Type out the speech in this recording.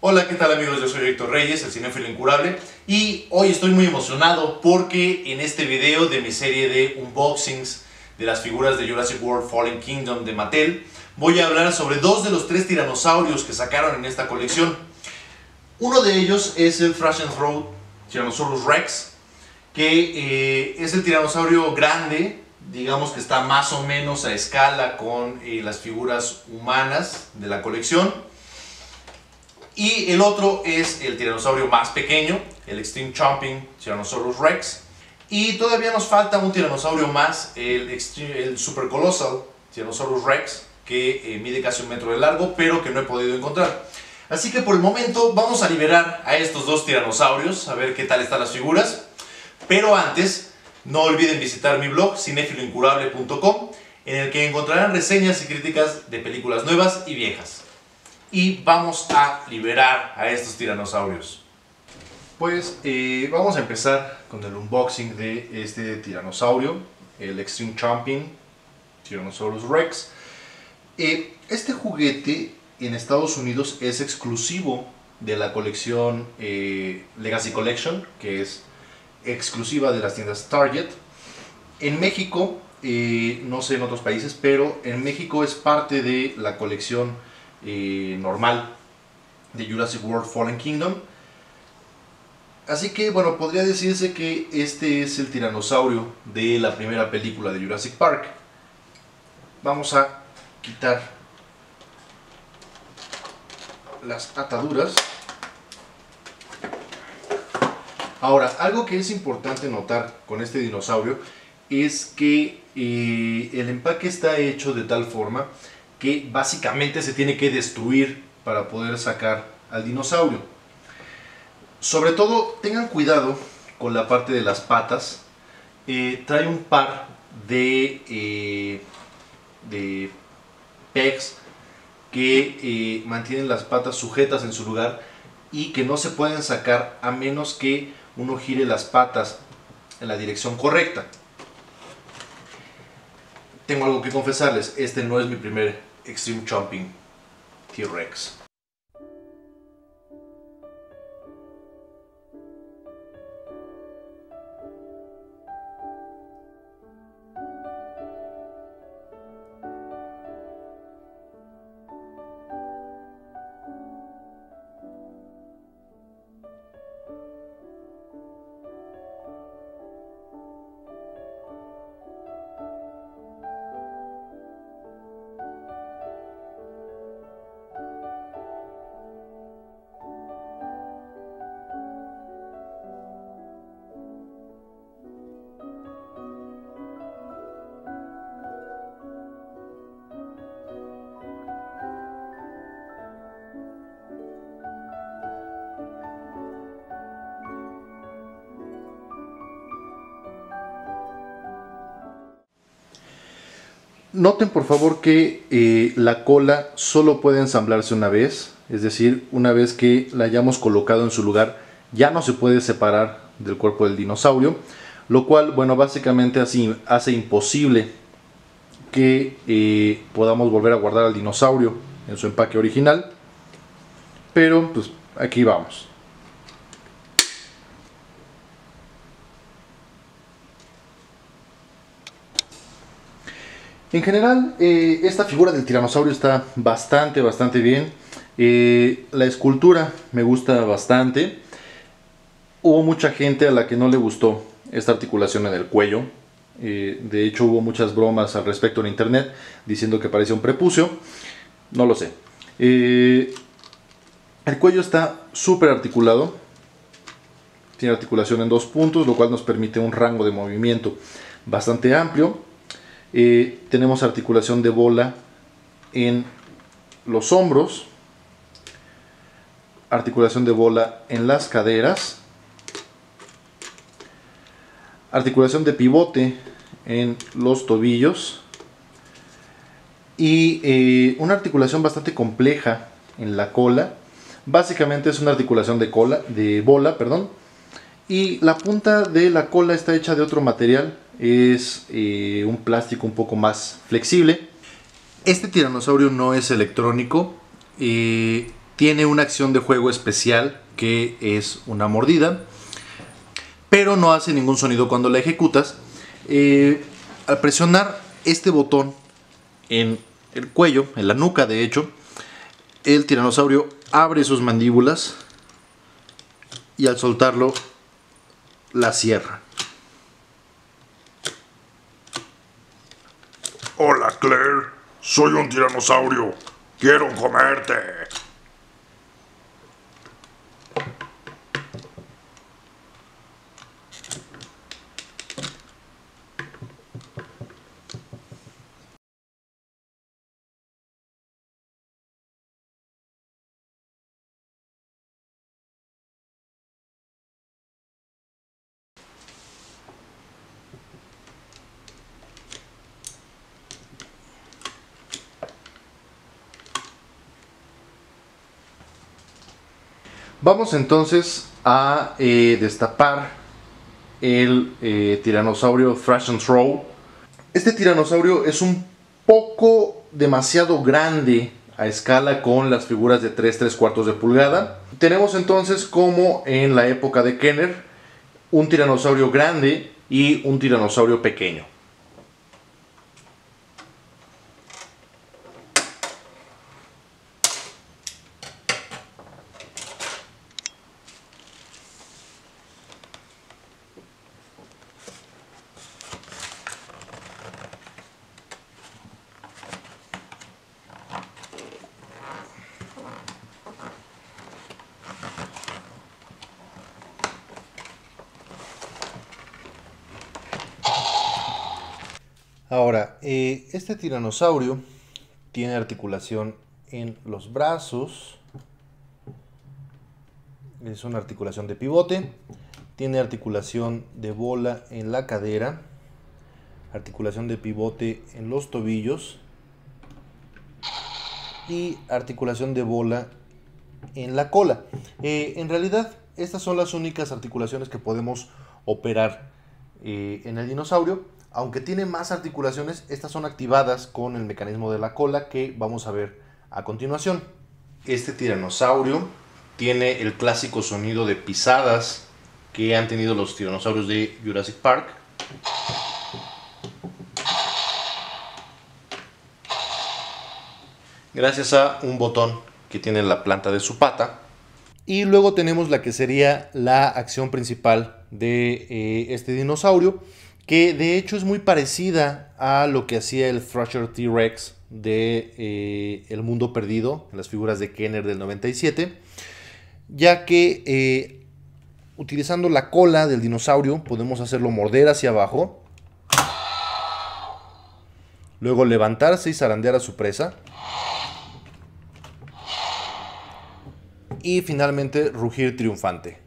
Hola, ¿qué tal amigos? Yo soy Héctor Reyes, el cinéfilo incurable, y hoy estoy muy emocionado porque en este video de mi serie de unboxings de las figuras de Jurassic World Fallen Kingdom de Mattel voy a hablar sobre dos de los tres tiranosaurios que sacaron en esta colección. Uno de ellos es el Thrash and Throw Tyrannosaurus Rex, que es el tiranosaurio grande, digamos que está más o menos a escala con las figuras humanas de la colección. Y el otro es el tiranosaurio más pequeño, el Extreme Chomping Tyrannosaurus Rex. Y todavía nos falta un tiranosaurio más, el Super Colossal Tyrannosaurus Rex, que mide casi 1 metro de largo, pero que no he podido encontrar. Así que por el momento vamos a liberar a estos dos tiranosaurios, a ver qué tal están las figuras. Pero antes, no olviden visitar mi blog cinefiloincurable.com, en el que encontrarán reseñas y críticas de películas nuevas y viejas. Y vamos a liberar a estos tiranosaurios. Pues vamos a empezar con el unboxing de este tiranosaurio, el Extreme Chomping Tyrannosaurus Rex. Este juguete en Estados Unidos es exclusivo de la colección Legacy Collection, que es exclusiva de las tiendas Target. En México, no sé en otros países, pero en México es parte de la colección normal de Jurassic World Fallen Kingdom. Así que bueno, podría decirse que este es el tiranosaurio de la primera película de Jurassic Park. Vamos a quitar las ataduras. Ahora, algo que es importante notar con este dinosaurio es que el empaque está hecho de tal forma que básicamente se tiene que destruir para poder sacar al dinosaurio. Sobre todo tengan cuidado con la parte de las patas. Trae un par de pegs que mantienen las patas sujetas en su lugar y que no se pueden sacar a menos que uno gire las patas en la dirección correcta. Tengo algo que confesarles, este no es mi primer Extreme Chomping T-Rex. Noten por favor que la cola solo puede ensamblarse una vez, es decir, una vez que la hayamos colocado en su lugar ya no se puede separar del cuerpo del dinosaurio, lo cual, bueno, básicamente así hace imposible que podamos volver a guardar al dinosaurio en su empaque original, pero pues aquí vamos. En general, esta figura del tiranosaurio está bastante bien. La escultura me gusta bastante. Hubo mucha gente a la que no le gustó esta articulación en el cuello. De hecho, hubo muchas bromas al respecto en internet diciendo que parecía un prepucio. No lo sé. El cuello está súper articulado. Tiene articulación en 2 puntos, lo cual nos permite un rango de movimiento bastante amplio. Tenemos articulación de bola en los hombros, articulación de bola en las caderas, articulación de pivote en los tobillos y una articulación bastante compleja en la cola. Básicamente es una articulación de bola, y la punta de la cola está hecha de otro material. Es un plástico un poco más flexible. Este tiranosaurio no es electrónico. tiene una acción de juego especial que es una mordida, pero no hace ningún sonido cuando la ejecutas. Al presionar este botón en el cuello, en la nuca de hecho, el tiranosaurio abre sus mandíbulas y al soltarlo la cierra. Hola Claire, soy un tiranosaurio, quiero comerte. Vamos entonces a destapar el tiranosaurio Thrash and Throw. Este tiranosaurio es un poco demasiado grande a escala con las figuras de 3/4 de pulgada. Tenemos entonces, como en la época de Kenner, un tiranosaurio grande y un tiranosaurio pequeño. Ahora, este tiranosaurio tiene articulación en los brazos, es una articulación de pivote, tiene articulación de bola en la cadera, articulación de pivote en los tobillos y articulación de bola en la cola. En realidad, estas son las únicas articulaciones que podemos operar en el dinosaurio. Aunque tiene más articulaciones, estas son activadas con el mecanismo de la cola que vamos a ver a continuación. Este tiranosaurio tiene el clásico sonido de pisadas que han tenido los tiranosaurios de Jurassic Park. Gracias a un botón que tiene en la planta de su pata. Y luego tenemos la que sería la acción principal de este dinosaurio, que de hecho es muy parecida a lo que hacía el Thrasher T-Rex de El Mundo Perdido, en las figuras de Kenner del 97, ya que utilizando la cola del dinosaurio podemos hacerlo morder hacia abajo, luego levantarse y zarandear a su presa, y finalmente rugir triunfante.